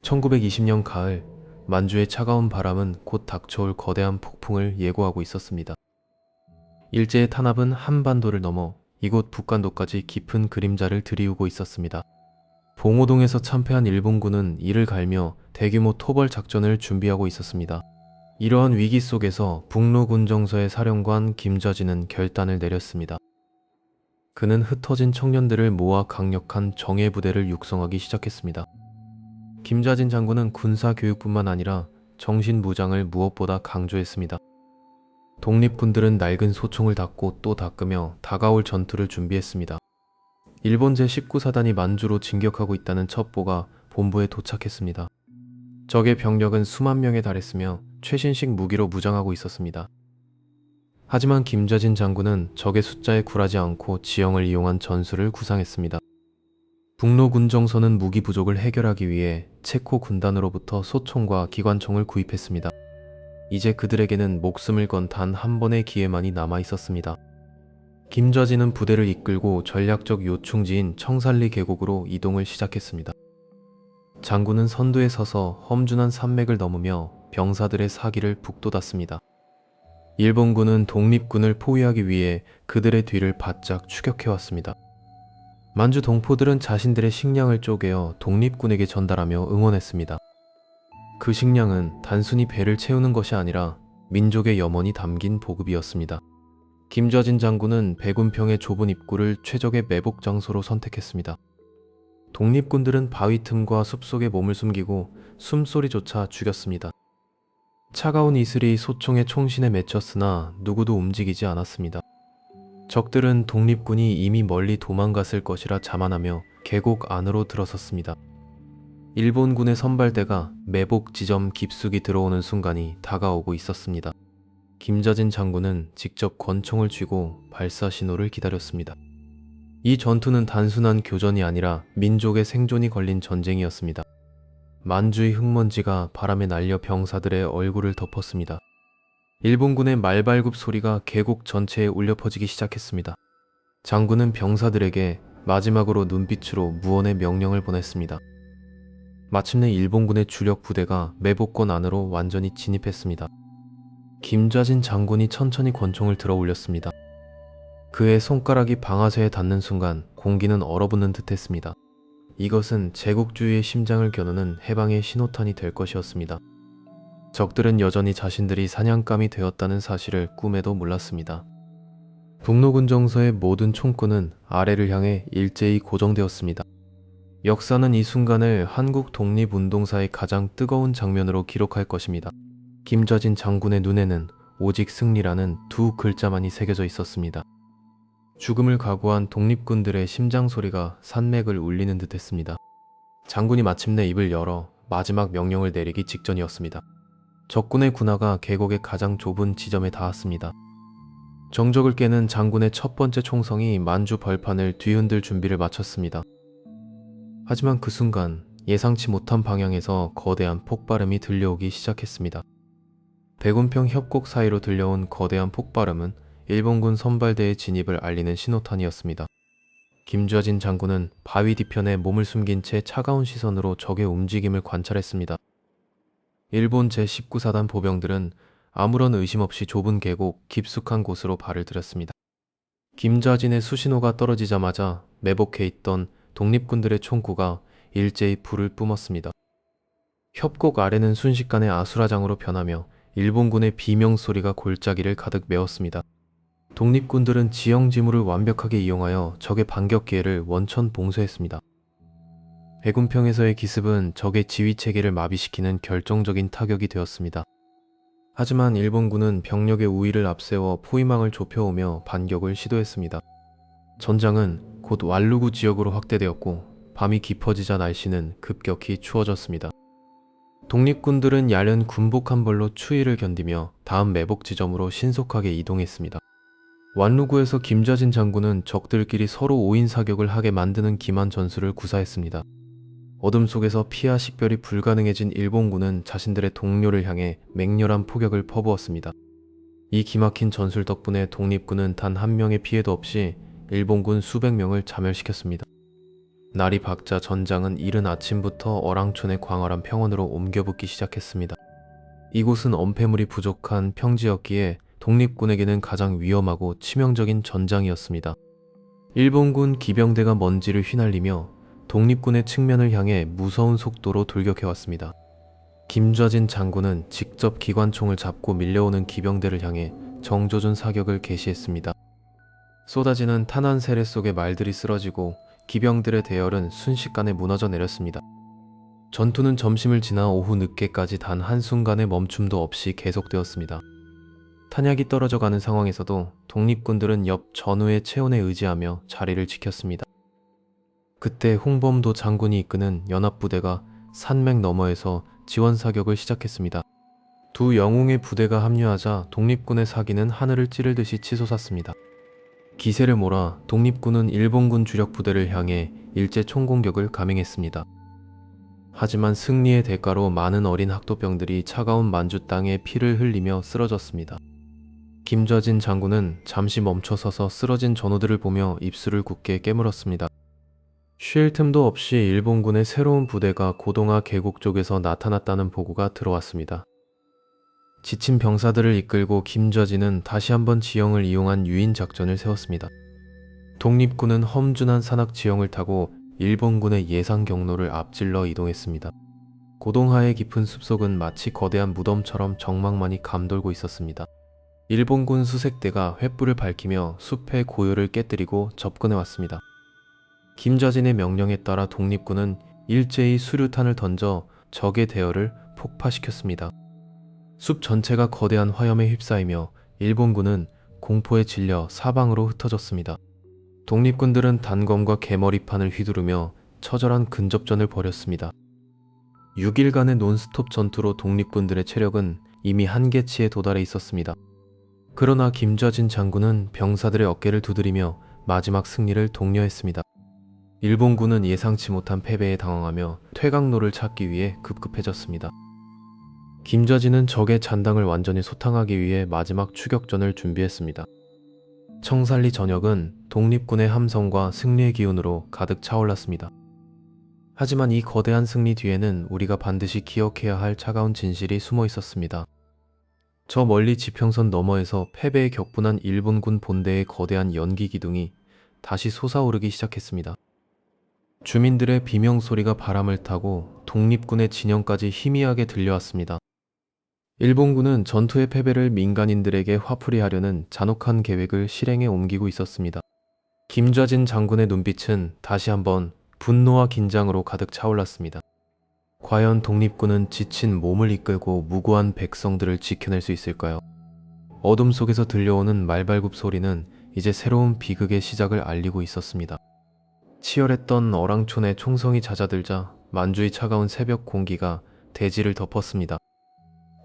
1920년 가을, 만주의 차가운 바람은 곧 닥쳐올 거대한 폭풍을 예고하고 있었습니다. 일제의 탄압은 한반도를 넘어 이곳 북간도까지 깊은 그림자를 들이우고 있었습니다. 봉오동에서 참패한 일본군은 이를 갈며 대규모 토벌 작전을 준비하고 있었습니다. 이러한 위기 속에서 북로군정서의 사령관 김좌진은 결단을 내렸습니다. 그는 흩어진 청년들을 모아 강력한 정예부대를 육성하기 시작했습니다. 김좌진 장군은 군사교육뿐만 아니라 정신무장을 무엇보다 강조했습니다. 독립군들은 낡은 소총을 닦고 또 닦으며 다가올 전투를 준비했습니다. 일본 제19사단이 만주로 진격하고 있다는 첩보가 본부에 도착했습니다. 적의 병력은 수만 명에 달했으며 최신식 무기로 무장하고 있었습니다. 하지만 김좌진 장군은 적의 숫자에 굴하지 않고 지형을 이용한 전술을 구상했습니다. 북로군정서는 무기 부족을 해결하기 위해 체코 군단으로부터 소총과 기관총을 구입했습니다. 이제 그들에게는 목숨을 건 단 한 번의 기회만이 남아 있었습니다. 김좌진은 부대를 이끌고 전략적 요충지인 청산리 계곡으로 이동을 시작했습니다. 장군은 선두에 서서 험준한 산맥을 넘으며 병사들의 사기를 북돋았습니다. 일본군은 독립군을 포위하기 위해 그들의 뒤를 바짝 추격해왔습니다. 만주 동포들은 자신들의 식량을 쪼개어 독립군에게 전달하며 응원했습니다. 그 식량은 단순히 배를 채우는 것이 아니라 민족의 염원이 담긴 보급이었습니다. 김좌진 장군은 백운평의 좁은 입구를 최적의 매복 장소로 선택했습니다. 독립군들은 바위 틈과 숲속에 몸을 숨기고 숨소리조차 죽였습니다. 차가운 이슬이 소총의 총신에 맺혔으나 누구도 움직이지 않았습니다. 적들은 독립군이 이미 멀리 도망갔을 것이라 자만하며 계곡 안으로 들어섰습니다. 일본군의 선발대가 매복 지점 깊숙이 들어오는 순간이 다가오고 있었습니다. 김좌진 장군은 직접 권총을 쥐고 발사 신호를 기다렸습니다. 이 전투는 단순한 교전이 아니라 민족의 생존이 걸린 전쟁이었습니다. 만주의 흙먼지가 바람에 날려 병사들의 얼굴을 덮었습니다. 일본군의 말발굽 소리가 계곡 전체에 울려 퍼지기 시작했습니다. 장군은 병사들에게 마지막으로 눈빛으로 무언의 명령을 보냈습니다. 마침내 일본군의 주력 부대가 매복권 안으로 완전히 진입했습니다. 김좌진 장군이 천천히 권총을 들어 올렸습니다. 그의 손가락이 방아쇠에 닿는 순간 공기는 얼어붙는 듯했습니다. 이것은 제국주의의 심장을 겨누는 해방의 신호탄이 될 것이었습니다. 적들은 여전히 자신들이 사냥감이 되었다는 사실을 꿈에도 몰랐습니다. 북로군정서의 모든 총구는 아래를 향해 일제히 고정되었습니다. 역사는 이 순간을 한국 독립운동사의 가장 뜨거운 장면으로 기록할 것입니다. 김좌진 장군의 눈에는 오직 승리라는 두 글자만이 새겨져 있었습니다. 죽음을 각오한 독립군들의 심장 소리가 산맥을 울리는 듯했습니다. 장군이 마침내 입을 열어 마지막 명령을 내리기 직전이었습니다. 적군의 군하가 계곡의 가장 좁은 지점에 닿았습니다. 정적을 깨는 장군의 첫 번째 총성이 만주 벌판을 뒤흔들 준비를 마쳤습니다. 하지만 그 순간 예상치 못한 방향에서 거대한 폭발음이 들려오기 시작했습니다. 백운평 협곡 사이로 들려온 거대한 폭발음은 일본군 선발대의 진입을 알리는 신호탄이었습니다. 김좌진 장군은 바위 뒤편에 몸을 숨긴 채 차가운 시선으로 적의 움직임을 관찰했습니다. 일본 제19사단 보병들은 아무런 의심 없이 좁은 계곡 깊숙한 곳으로 발을 들였습니다. 김좌진의 수신호가 떨어지자마자 매복해 있던 독립군들의 총구가 일제히 불을 뿜었습니다. 협곡 아래는 순식간에 아수라장으로 변하며 일본군의 비명소리가 골짜기를 가득 메웠습니다. 독립군들은 지형 지물을 완벽하게 이용하여 적의 반격 기회를 원천 봉쇄했습니다. 백운평에서의 기습은 적의 지휘체계를 마비시키는 결정적인 타격이 되었습니다. 하지만 일본군은 병력의 우위를 앞세워 포위망을 좁혀오며 반격을 시도했습니다. 전장은 곧 왈루구 지역으로 확대되었고 밤이 깊어지자 날씨는 급격히 추워졌습니다. 독립군들은 야른 군복 한 벌로 추위를 견디며 다음 매복 지점으로 신속하게 이동했습니다. 왈루구에서 김좌진 장군은 적들끼리 서로 오인 사격을 하게 만드는 기만 전술을 구사했습니다. 어둠 속에서 피하 식별이 불가능해진 일본군은 자신들의 동료를 향해 맹렬한 포격을 퍼부었습니다. 이 기막힌 전술 덕분에 독립군은 단 한 명의 피해도 없이 일본군 수백 명을 자멸시켰습니다. 날이 밝자 전장은 이른 아침부터 어랑촌의 광활한 평원으로 옮겨붙기 시작했습니다. 이곳은 엄폐물이 부족한 평지였기에 독립군에게는 가장 위험하고 치명적인 전장이었습니다. 일본군 기병대가 먼지를 휘날리며 독립군의 측면을 향해 무서운 속도로 돌격해왔습니다. 김좌진 장군은 직접 기관총을 잡고 밀려오는 기병대를 향해 정조준 사격을 개시했습니다. 쏟아지는 탄환 세례 속에 말들이 쓰러지고 기병들의 대열은 순식간에 무너져 내렸습니다. 전투는 점심을 지나 오후 늦게까지 단 한순간의 멈춤도 없이 계속되었습니다. 탄약이 떨어져 가는 상황에서도 독립군들은 옆 전우의 체온에 의지하며 자리를 지켰습니다. 그때 홍범도 장군이 이끄는 연합부대가 산맥 너머에서 지원 사격을 시작했습니다. 두 영웅의 부대가 합류하자 독립군의 사기는 하늘을 찌르듯이 치솟았습니다. 기세를 몰아 독립군은 일본군 주력 부대를 향해 일제 총공격을 감행했습니다. 하지만 승리의 대가로 많은 어린 학도병들이 차가운 만주 땅에 피를 흘리며 쓰러졌습니다. 김좌진 장군은 잠시 멈춰서서 쓰러진 전우들을 보며 입술을 굳게 깨물었습니다. 쉴 틈도 없이 일본군의 새로운 부대가 고동하 계곡 쪽에서 나타났다는 보고가 들어왔습니다. 지친 병사들을 이끌고 김좌진은 다시 한번 지형을 이용한 유인 작전을 세웠습니다. 독립군은 험준한 산악 지형을 타고 일본군의 예상 경로를 앞질러 이동했습니다. 고동하의 깊은 숲속은 마치 거대한 무덤처럼 적막만이 감돌고 있었습니다. 일본군 수색대가 횃불을 밝히며 숲의 고요를 깨뜨리고 접근해 왔습니다. 김좌진의 명령에 따라 독립군은 일제히 수류탄을 던져 적의 대열을 폭파시켰습니다. 숲 전체가 거대한 화염에 휩싸이며 일본군은 공포에 질려 사방으로 흩어졌습니다. 독립군들은 단검과 개머리판을 휘두르며 처절한 근접전을 벌였습니다. 6일간의 논스톱 전투로 독립군들의 체력은 이미 한계치에 도달해 있었습니다. 그러나 김좌진 장군은 병사들의 어깨를 두드리며 마지막 승리를 독려했습니다. 일본군은 예상치 못한 패배에 당황하며 퇴각로를 찾기 위해 급급해졌습니다. 김좌진은 적의 잔당을 완전히 소탕하기 위해 마지막 추격전을 준비했습니다. 청산리 전역은 독립군의 함성과 승리의 기운으로 가득 차올랐습니다. 하지만 이 거대한 승리 뒤에는 우리가 반드시 기억해야 할 차가운 진실이 숨어 있었습니다. 저 멀리 지평선 너머에서 패배에 격분한 일본군 본대의 거대한 연기 기둥이 다시 솟아오르기 시작했습니다. 주민들의 비명소리가 바람을 타고 독립군의 진영까지 희미하게 들려왔습니다. 일본군은 전투의 패배를 민간인들에게 화풀이하려는 잔혹한 계획을 실행에 옮기고 있었습니다. 김좌진 장군의 눈빛은 다시 한번 분노와 긴장으로 가득 차올랐습니다. 과연 독립군은 지친 몸을 이끌고 무고한 백성들을 지켜낼 수 있을까요? 어둠 속에서 들려오는 말발굽 소리는 이제 새로운 비극의 시작을 알리고 있었습니다. 치열했던 어랑촌의 총성이 잦아들자 만주의 차가운 새벽 공기가 대지를 덮었습니다.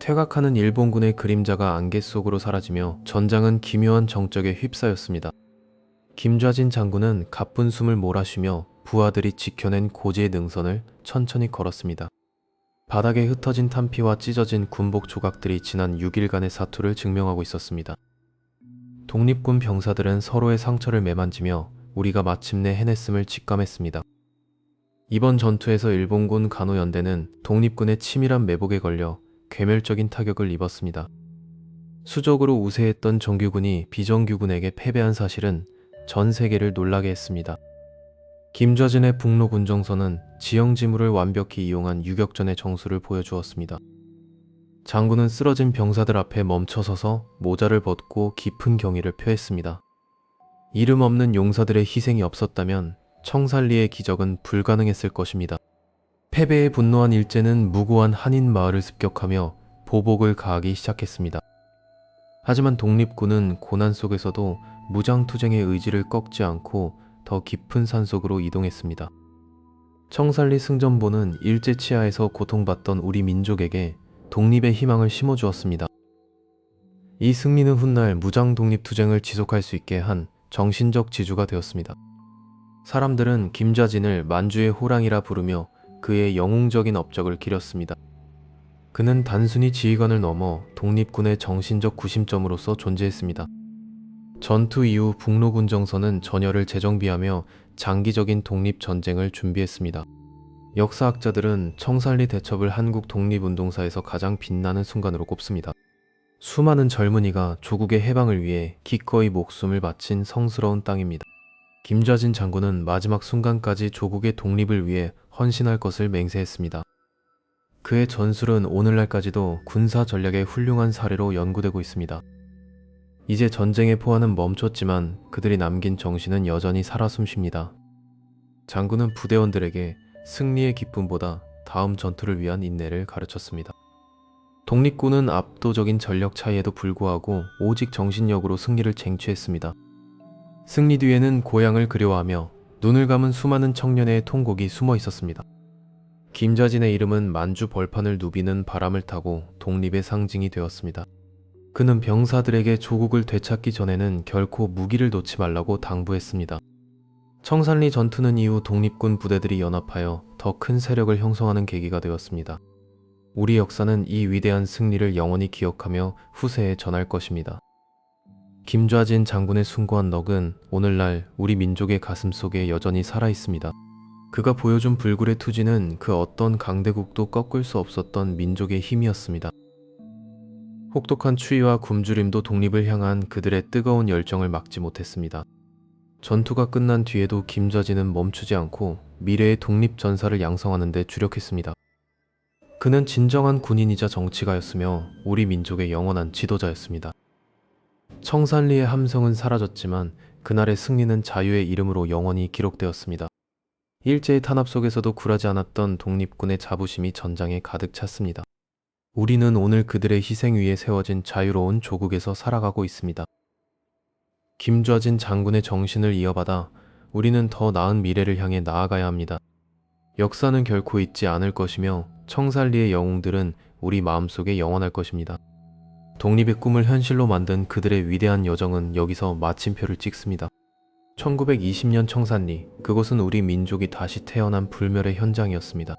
퇴각하는 일본군의 그림자가 안개 속으로 사라지며 전장은 기묘한 정적에 휩싸였습니다. 김좌진 장군은 가쁜 숨을 몰아쉬며 부하들이 지켜낸 고지의 능선을 천천히 걸었습니다. 바닥에 흩어진 탄피와 찢어진 군복 조각들이 지난 6일간의 사투를 증명하고 있었습니다. 독립군 병사들은 서로의 상처를 매만지며 우리가 마침내 해냈음을 직감했습니다. 이번 전투에서 일본군 간호연대는 독립군의 치밀한 매복에 걸려 괴멸적인 타격을 입었습니다. 수적으로 우세했던 정규군이 비정규군에게 패배한 사실은 전 세계를 놀라게 했습니다. 김좌진의 북로 군정선은 지형지물을 완벽히 이용한 유격전의 정수를 보여주었습니다. 장군은 쓰러진 병사들 앞에 멈춰서서 모자를 벗고 깊은 경의를 표했습니다. 이름 없는 용사들의 희생이 없었다면 청산리의 기적은 불가능했을 것입니다. 패배에 분노한 일제는 무고한 한인 마을을 습격하며 보복을 가하기 시작했습니다. 하지만 독립군은 고난 속에서도 무장투쟁의 의지를 꺾지 않고 더 깊은 산속으로 이동했습니다. 청산리 승전보는 일제 치하에서 고통받던 우리 민족에게 독립의 희망을 심어주었습니다. 이 승리는 훗날 무장 독립투쟁을 지속할 수 있게 한 정신적 지주가 되었습니다. 사람들은 김좌진을 만주의 호랑이라 부르며 그의 영웅적인 업적을 기렸습니다. 그는 단순히 지휘관을 넘어 독립군의 정신적 구심점으로서 존재했습니다. 전투 이후 북로군 정선은 전열을 재정비하며 장기적인 독립전쟁을 준비했습니다. 역사학자들은 청산리 대첩을 한국 독립운동사에서 가장 빛나는 순간으로 꼽습니다. 수많은 젊은이가 조국의 해방을 위해 기꺼이 목숨을 바친 성스러운 땅입니다. 김좌진 장군은 마지막 순간까지 조국의 독립을 위해 헌신할 것을 맹세했습니다. 그의 전술은 오늘날까지도 군사 전략의 훌륭한 사례로 연구되고 있습니다. 이제 전쟁의 포화는 멈췄지만 그들이 남긴 정신은 여전히 살아 숨쉽니다. 장군은 부대원들에게 승리의 기쁨보다 다음 전투를 위한 인내를 가르쳤습니다. 독립군은 압도적인 전력 차이에도 불구하고 오직 정신력으로 승리를 쟁취했습니다. 승리 뒤에는 고향을 그리워하며 눈을 감은 수많은 청년의 통곡이 숨어 있었습니다. 김좌진의 이름은 만주 벌판을 누비는 바람을 타고 독립의 상징이 되었습니다. 그는 병사들에게 조국을 되찾기 전에는 결코 무기를 놓지 말라고 당부했습니다. 청산리 전투는 이후 독립군 부대들이 연합하여 더 큰 세력을 형성하는 계기가 되었습니다. 우리 역사는 이 위대한 승리를 영원히 기억하며 후세에 전할 것입니다. 김좌진 장군의 숭고한 넋은 오늘날 우리 민족의 가슴 속에 여전히 살아있습니다. 그가 보여준 불굴의 투지는 그 어떤 강대국도 꺾을 수 없었던 민족의 힘이었습니다. 혹독한 추위와 굶주림도 독립을 향한 그들의 뜨거운 열정을 막지 못했습니다. 전투가 끝난 뒤에도 김좌진은 멈추지 않고 미래의 독립전사를 양성하는 데 주력했습니다. 그는 진정한 군인이자 정치가였으며 우리 민족의 영원한 지도자였습니다. 청산리의 함성은 사라졌지만 그날의 승리는 자유의 이름으로 영원히 기록되었습니다. 일제의 탄압 속에서도 굴하지 않았던 독립군의 자부심이 전장에 가득 찼습니다. 우리는 오늘 그들의 희생 위에 세워진 자유로운 조국에서 살아가고 있습니다. 김좌진 장군의 정신을 이어받아 우리는 더 나은 미래를 향해 나아가야 합니다. 역사는 결코 잊지 않을 것이며 청산리의 영웅들은 우리 마음속에 영원할 것입니다. 독립의 꿈을 현실로 만든 그들의 위대한 여정은 여기서 마침표를 찍습니다. 1920년 청산리, 그곳은 우리 민족이 다시 태어난 불멸의 현장이었습니다.